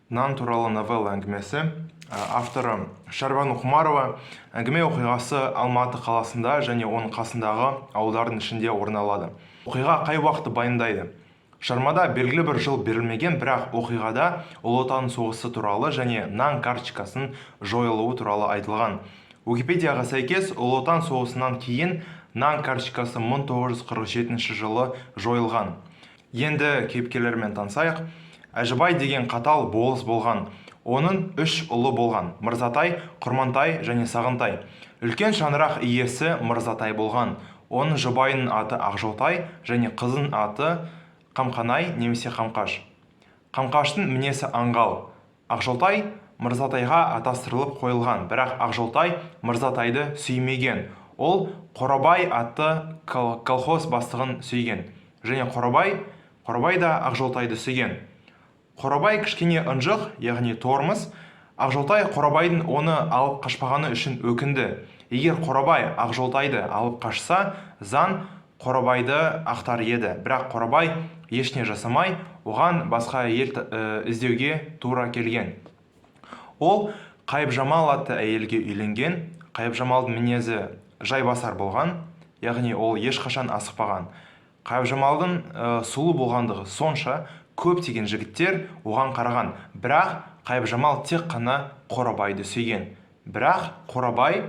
Нан туралы новелла әңгімесі. Авторы Шарбану Құмарова. Әңгіме оқиғасы Алматы қаласында және оның қасындағы ауылдардың ішінде орын алады. Оқиға қай уақытты баяндайды? Шығармада белгілі бір жыл берілмеген, бірақ оқиғада Ұлы Отан соғысы туралы және нан карточкасының жойылуы туралы айтылған. Википедияға сәйкес, Ұлы Отан соғысынан кейін нан карточкасы 1947 жылы жойылған. Енді кейіпкерлермен танысайық. Әжібай деген қатал болыс болған. Оның 3 ұлы болған: Мырзатай, Құрмантай және Сағынтай. Үлкен шаңырақ иесі Мырзатай болған. Оның жұбайының аты Ақжолтай және қызының аты Қамқанай немесе Қамқаш. Қамқаштың мінезі аңғал. Ақжолтай Мырзатайға атастырылып қойылған, бірақ Ақжолтай Мырзатайды сүймеген. Ол Қорабай атты колхоз бастығын сүйген, және Қорабай да Ақжолтайды сүйген. Қорабай кішкене ынжық, яғни тормыз. Ақжолтай Қорабайдың оны алып қашпағаны үшін өкінді. Егер Қорабай Ақжолтайды алып қашса, заң Қорабайды ақтар еді. Бірақ Қорабай ешне жасамай, оған басқа әйел іздеуге тура келген. Ол Қайыпжамал атты әйелге үйленген. Қайыпжамалдың мінезі жайбасар болған, яғни ол ешқашан асықпаған. Қайыпжамалдың сұлу болғандығы сонша, көптеген жігіттер оған қараған, бірақ Қайыпжамал тек қана Қорабайды сүйген. Бірақ Қорабай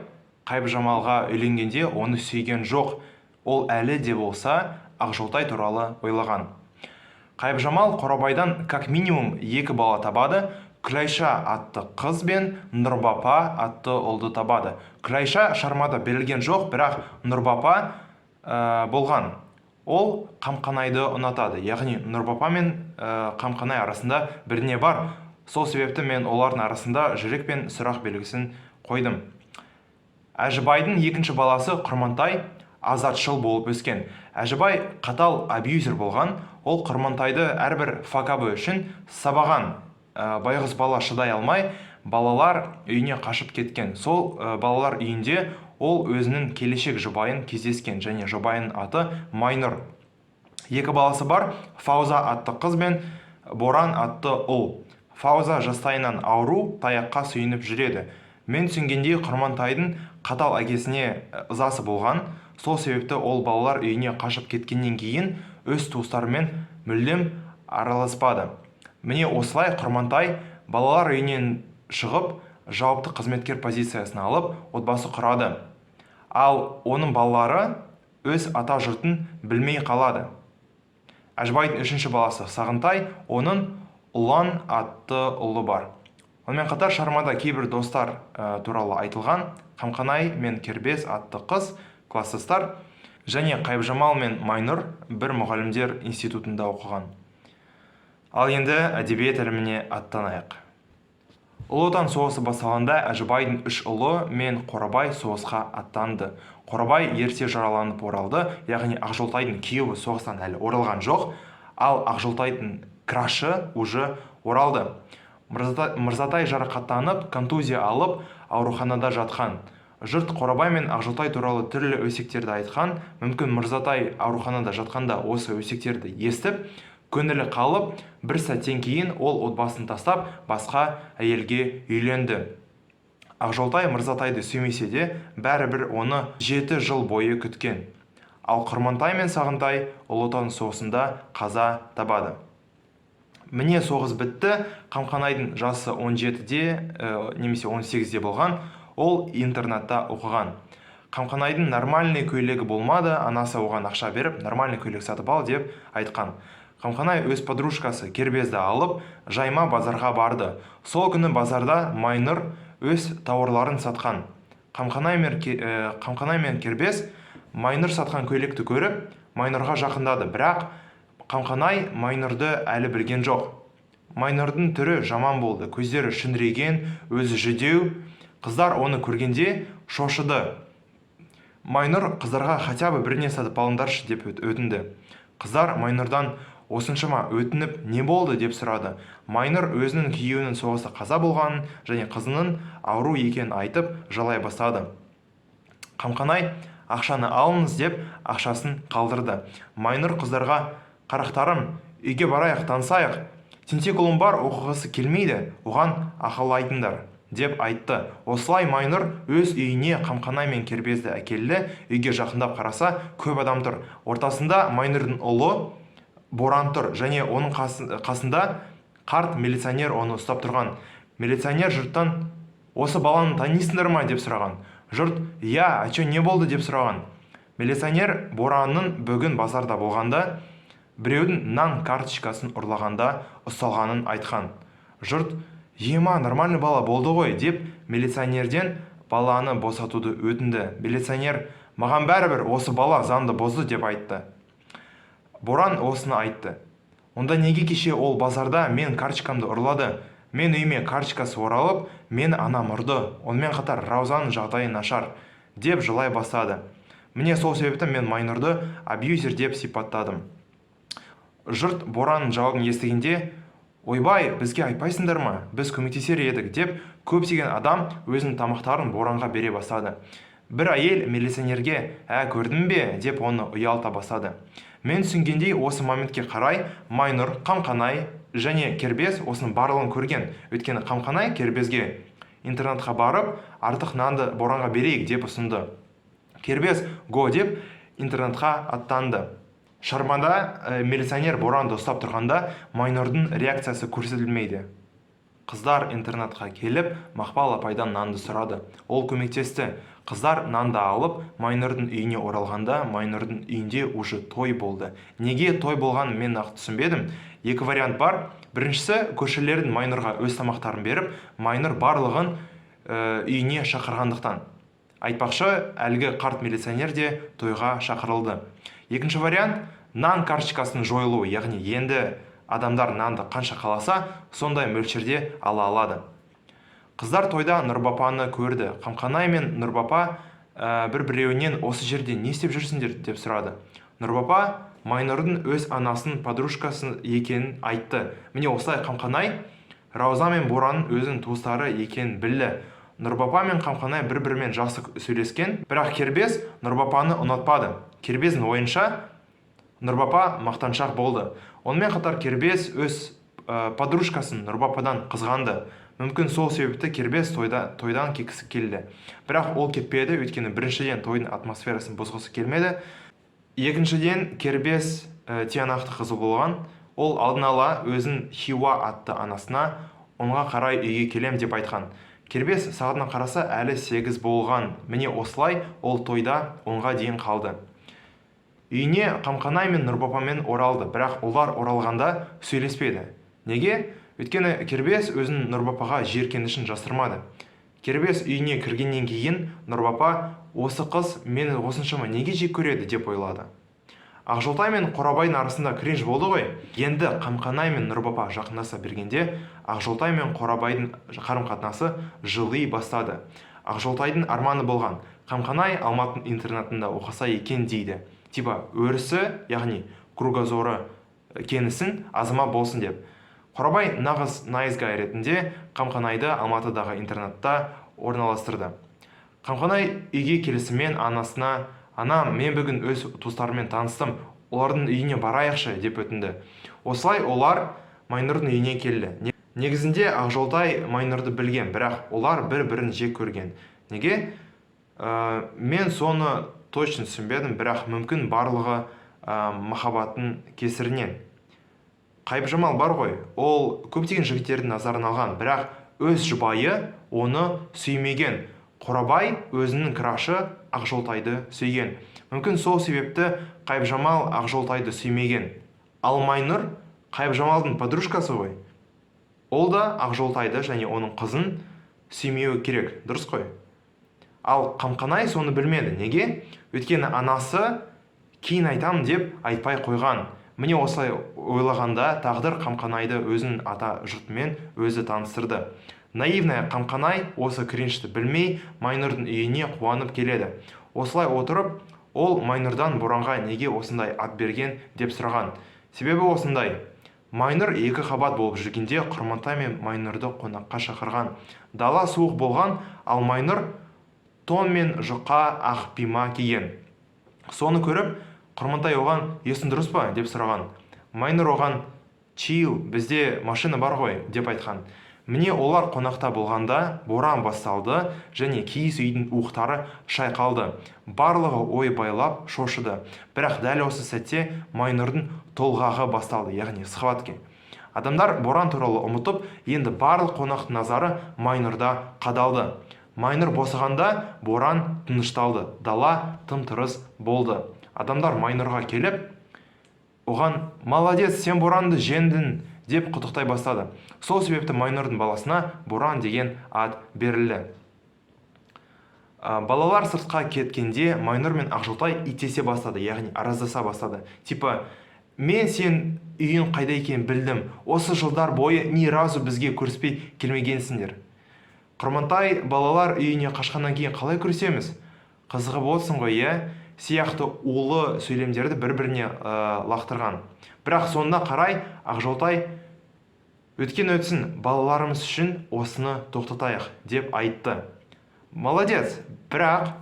Қайыпжамалға үйленгенде оны сүйген жоқ. Ол әлі де болса Ақжолтай туралы ойлаған. Қайыпжамал Қорабайдан как минимум 2 бала табады. Күлайша атты қыз бен Нұрбапа атты ұлды табады. Күлайша шығармада берілген жоқ, бірақ Нұрбапа болған. Ол Қамқанайды ұнатады, яғни Нұрбапа мен Қамқанай арасында біріне бар. Сол себепті мен олардың арасында жүрек пен сұрақ белгісін қойдым. Әжібайдың екінші баласы Құрмантай азатшыл болып өскен. Әжібай қатал абьюзер болған. Ол Құрмантайды әрбір факабы үшін сабаған. Байғыз бала шыдай алмай, балалар үйіне қашып кеткен. Сол балалар үйінде ол өзінің келешек жұбайын кездескен, және жұбайының аты Майнұр. 2 баласы бар: Фауза атты қыз бен Боран атты ұл. Фауза жастайынан ауру, таяққа сүйініп жүреді. Мен түсінгендей, Құрмантайдың қатал әкесіне ызасы болған. Сол себепті ол балалар үйіне қашып кеткеннен кейін өз туыстарымен мүлдем араласпады. Міне осылай Құрмантай балалар үйінен шығып, жауапты қызметкер позициясына алып, отбасы құрады. Ал оның балалары өз ата жұртын білмей қалады. Әжібайдың 3-ші баласы Сағынтай, оның Ұлан атты ұлы бар. Онымен қатар шығармада кейбір достар туралы айтылған. Қамқанай мен Кербез атты қыз кластастар, және Қайыпжамал мен Майнұр бір мұғалімдер институтында оқыған. Ал енді әдебиет іліміне аттанайық. Ұлы Отан соғысы басталғанда Әжібайдың 3 ұлы мен Қорабай соғысқа аттанды. Қорабай ерте жараланып оралды, яғни Ақжолтайдың күйеуі соғыстан әлі оралған жоқ, ал Ақжолтайдың крашы уже оралды. Мырзатай жарақаттанып, контузия алып, ауруханада жатқан. Жұрт Қорабай мен Ақжолтай туралы түрлі өсектерді айтқан. Мүмкін Мырзатай ауруханада жатқанда осы өсектерді естіп, көңілі қалып, бір сәттен кейін ол отбасын тастап, басқа әйелге үйленді. Ақжолтай Мырзатайды сүймесе де, бәрібір оны 7 жыл бойы күткен. Ал Құрмантай мен Сағынтай Ұлы Отан соғысында қаза табады. Міне соғыс бітті. Қамқанайдың жасы 17-де немесе 18-де болған. Ол интернатта оқыған. Қамқанайдың нормальный көйлегі болмады. Анасы оған ақша беріп, нормальный көйлек сатып ал деп айтқан. Қамқанай өз подружкасы Кербезді алып, жайма базарға барды. Сол күні базарда Майнұр өз тауарларын сатқан. Қамқанай мен Кербез Майнұр сатқан көйлекті көріп, Майнұрға жақындады. Бірақ Қамқанай Майнұрды әлі білген жоқ. Майнұрдың түрі жаман болды, көздері шүңірейген, өзі жүдеу. Қыздар оны көргенде шошыды. Майнұр қыздарға хотя бы біріне сатып алыңдаршы деп өтінді. Қыздар Майнұрдан осыншама өтініп не болды деп сұрады. Майнұр өзінің күйеуінің соғыста қаза болғанын және қызының ауру екенін айтып жалай бастады. Қамқанай ақшаны алыңыз деп ақшасын қалдырды. Майнұр қыздарға: қарақтарым, үйге барайық, танысайық. тентек ұлым бар, оқығысы келмейді, оған ақыл айтыңдар деп айтты. Осылай Майнұр өз үйіне Қамқанай мен Кербезді әкелді. Үйге жақындап қараса, көп адам тұр. Ортасында Майнұрдың ұлы Боран тұр, және оның қасында қарт милиционер оны ұстап тұрған. Милиционер жұрттан: осы баланы танисыңдар ма деп сұраған. Жұрт: я, а чё, не болды деп сұраған. Милиционер Боранның бүгін базарда болғанда біреудің нан карточкасын ұрлағанда ұсталғанын айтқан. Жұрт: ема, нормальный бала болды ғой деп милиционерден баланы босатуды өтінді. Милиционер: маған бәрібір, осы бала заңды бұзды деп айтты. Боран осыны айтты: онда неге кеше ол базарда мен карточкамды ұрлады? Мен үйіме карточкасы оралып, мен анам ұрды. Онымен қатар Раузаның жағдайы нашар деп жылай бастады. Міне сол себепті мен Майнұрды абьюзер деп сипаттадым. Жұрт Боранның жауабын естігенде: ойбай, бізге айтпайсыңдар ма? Біз көмектесер едік деп көптеген адам өзінің тамақтарын Боранға бере бастады. Бір әйел милиционерге: көрдің бе деп оны ұялта бастады. Мен түсінгендей, осы моментке қарай Майнұр, Қамқанай және Кербез осының барлығын көрген. Өйткені Қамқанай Кербезге: интернатқа барып, артық нанды Боранға берейік деп ұсынды. Кербез го деп интернатқа аттанды. Шармада милиционер Боранды ұстап тұрғанда Майнұрдың реакциясы көрсетілмейді. Қыздар интернатқа келіп, Мақпал апайдан нанды сұрады. Ол көмектесті. Қыздар нанды алып, Майнұрдың үйіне оралғанда, Майнұрдың үйінде уже той болды. Неге той болғанын мен нақты түсінбедім. Екі вариант бар. Біріншісі, көршілердің Майнұрға өз тамақтарын беріп, Майнұр барлығын үйіне шақырғандықтан. Айтпақшы, әлгі қарт милиционер де тойға шақырылды. Екінші вариант, нан карточкасының жойылуы, яғни енді адамдар нанды қанша қаласа, сондай мөлшерде ала алады. Қыздар тойда Нұрбапаны көрді. Қамқанай мен Нұрбапа бір-біреуінен осы жерде не істеп жүрсіңдер деп сұрады. Нұрбапа Майнұрдың өз анасының подружкасы екенін айтты. Міне осылай Қамқанай Рауза мен Боранның өзінің туыстары екенін білді. Нұрбапа мен Қамқанай бір-бірімен жақсы сөйлескен, бірақ Кербез Нұрбапаны ұнатпады. Кербездің ойынша Нұрбапа мақтаншақ болды. Онымен қатар Кербез өз подружкасын Нұрбападан қызғанды. Мүмкін сол себепті Кербез тойдан кеткісі келді. Бірақ ол кетпеді, өйткені біріншіден тойдың атмосферасын бұзғысы келмеді. Екіншіден Кербез тиянақты қызы болған. Ол алдын ала өзін Хиуа атты анасына онға қарай үйге келем деп айтқан. Кербез сағатына қараса әлі 8 болған. Міне осылай ол тойда онға дейін қалды. Үйіне Қамқанай мен Нұрбапамен оралды, бірақ олар оралғанда сөйлеспеді. Неге? Өйткені Кербез өзінің Нұрбапаға жиіркенішін жасырмады. Кербез үйіне кіргеннен кейін Нұрбапа: осы қыз мені осыншама неге жек көреді деп ойлады. Ақжолтай мен Қорабайдың арасында кринж болды ғой. Енді Қамқанай мен Нұрбапа жақындаса бергенде Ақжолтай мен Қорабайдың қарым-қатынасы жыли бастады. Ақжолтайдың арманы болған: Қамқанай Алматының интернатында оқыса екен дейді. Типа өрісі, яғни кругозоры кеңісін азыма болсын деп. Қорабай нағыз найзгай ретінде Қамқанайды Алматыдағы интернатта орналастырды. Қамқанай үйге келісімен анасына: анам, мен бүгін өз туыстарыммен таныстым, олардың үйіне барайықшы деп өтінді. Осылай олар Майнұрдың үйіне келді. Негізінде Ақжолтай Майнұрды білген, бірақ олар бір-бірін жек көрген. Неге? Мен соны точно түсінбедім, бірақ мүмкін барлығы махаббаттың кесірінен. Қайыпжамал бар ғой, ол көптеген жігіттердің назарын алған, бірақ өз жұбайы оны сүймеген. Қорабай өзінің крашы Ақжолтайды сүйген. Мүмкін сол себепті Қайыпжамал Ақжолтайды сүймеген. Ал Майнұр Қайыпжамалдың подружкасы ғой. Ол да Ақжолтайды және оның қызын сүймеуі керек, дұрыс қой. Ал Қамқанай соны білмеді. Неге? Өйткені анасы кейін айтам деп айтпай қойған. Міне осылай ойлағанда тағдыр Қамқанайды өзінің ата жұртымен өзі таныстырды. Наивная Қамқанай осы кринжді білмей Майнұрдың үйіне қуанып келеді. Осылай отырып, ол Майнұрдан Боранға неге осындай ат берген деп сұраған. Себебі осындай: Майнұр 2 қабат болып жүргенде Құрмантай мен Майнұрды қонаққа шақырған. Дала суық болған, ал Майнұр тон мен жұқа ақ пима киген. Соны көріп, Құрмантай оған: есің дұрыс па деп сұраған. Майнұр оған: чил, бізде машина бар ғой деп айтқан. Міне олар қонақта болғанда боран басталды және киіз үйдің уықтары шайқалды. Барлығы ой байлап шошыды. Бірақ дәл осы сәтте майнұрдың толғағы басталды, яғни схватки. Адамдар боран туралы ұмытып, енді барлық қонақтың назары майнұрда қадалды. Майнұр босағанда боран тынышталды, дала тым-тырыс болды. Адамдар майнұрға келіп, оған «Молодец, сен боранды жеңдің» деп құттықтай бастады. Сол себепті майнұрдың баласына боран деген ат берілді. Балалар сыртқа кеткенде майнұр мен Ақжолтай иттесе бастады, яғни араздаса бастады. Типа, мен сен үйің қайда екенін білдім, осы жылдар бойы ни разу бізге көріспей келмегенсіңдер. Құрмантай балалар үйіне қашқаннан кейін қалай көрісеміз? Қызығы болсын ғой, сияқты улы сөйлемдерді бір-біріне лақтырған. Бірақ соңына қарай Ақжолтай өтсін, балаларымыз үшін осыны тоқтатайық деп айтты. Молодец, бірақ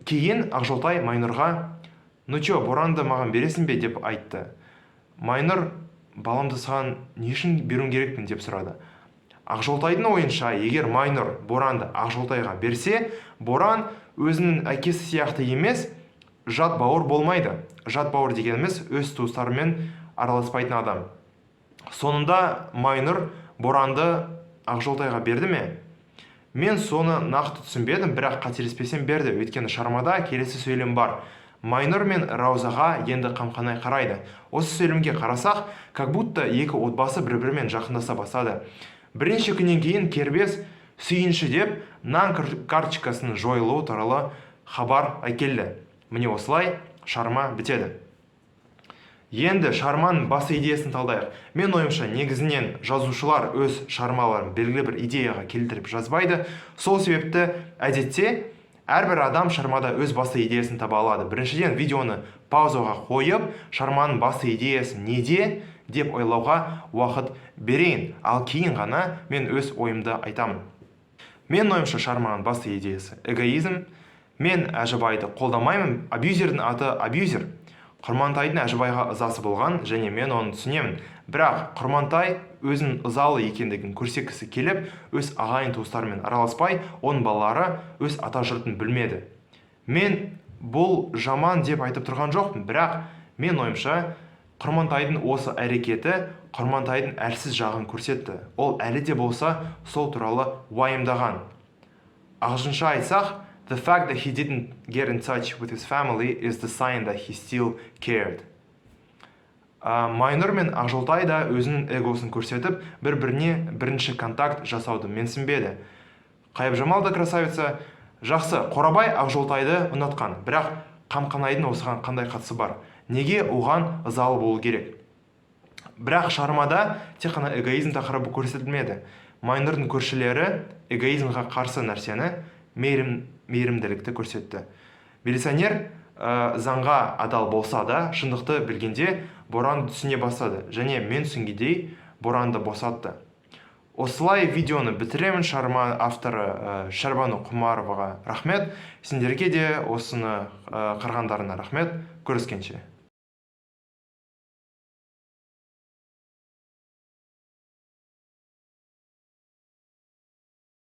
кейін Ақжолтай майнұрға «Ну чё, боранды маған бересің бе?» деп айтты. Майнұр «Баламды саған не үшін беруім керекпін?» деп сұрады. Ақжолтайдың ойынша, егер майнұр боранды Ақжолтайға берсе, боран өзінің әкесі сияқты емес, жат бауыр болмайды. Жат бауыр дегеніміз өз туыстарымен араласпайтын адам. Сонында майнұр боранды Ақжолтайға берді ме? Мен соны нақты түсінбедім, бірақ қателеспесем берді. Өйткені шығармада келесі сөйлем бар. Майнұр мен Раузаға енді қамқанай қарайды. Осы сөйлемге қарасақ, как будто екі отбасы бір-бірімен жақындаса бастады. Бірнеше күннен кейін кербез сүйінші деп нан карточкасының жойылуы туралы хабар әкелді. Міне осылай шығарма бітеді. Енді шығарманың басты идеясын талдайық. Мен ойымша, негізінен жазушылар өз шығармаларын белгілі бір идеяға келтіріп жазбайды. Сол себепті әдетте әрбір адам шығармада өз басты идеясын таба алады. Біріншіден видеоны паузаға қойып, шығарманың басты идеясы неде деп ойлауға уақыт берейін, ал кейін ғана мен өз ойымды айтамын. Мен ойымша, шығарманың басты идеясы эгоизм. Мен Әжібайды қолдамаймын, абьюзердің аты абьюзер. Құрмантайдың Әжібайға ызасы болған, және мен оны түсінемін. Бірақ Құрмантай өзінің ызалы екендігін көрсеткісі келіп, өз ағайын туыстарымен араласпай, оның балалары өз ата жұртын білмеді. Мен бұл жаман деп айтып тұрған жоқпын, бірақ мен ойымша, Құрмантайдың осы әрекеті Құрмантайдың әлсіз жағын көрсетті. Ол әлі де болса сол туралы уайымдаған. Ағылшынша айтсақ, the fact that he didn't get in touch with his family is the sign that he still cared. Майнұр мен Ақжолтай да өзінің эгосын көрсетіп, бір-біріне бірінші контакт жасауды менсінбеді. Қайыпжамал да красавица. Жақсы, Қорабай Ақжолтайды ұнатқан, бірақ Қамқанайдың осыған қандай қатысы бар? Неге оған ызалы болу керек? Бірақ шығармада тек қана эгоизм тақырыбы көрсетілмеді. Майнұрдың көршілері эгоизмға қарсы нәрсені мейірімділікті көрсетті. Милиционер заңға адал болса да, шындықты білгенде боранды түсіне бастады, және мен түсінгендей боранды босатты. Осылай видеоны бітіремін. Шығарма авторы Шәрбану Құмароваға рахмет. Сендерге де осыны қарғандарына рахмет. Көріскенше.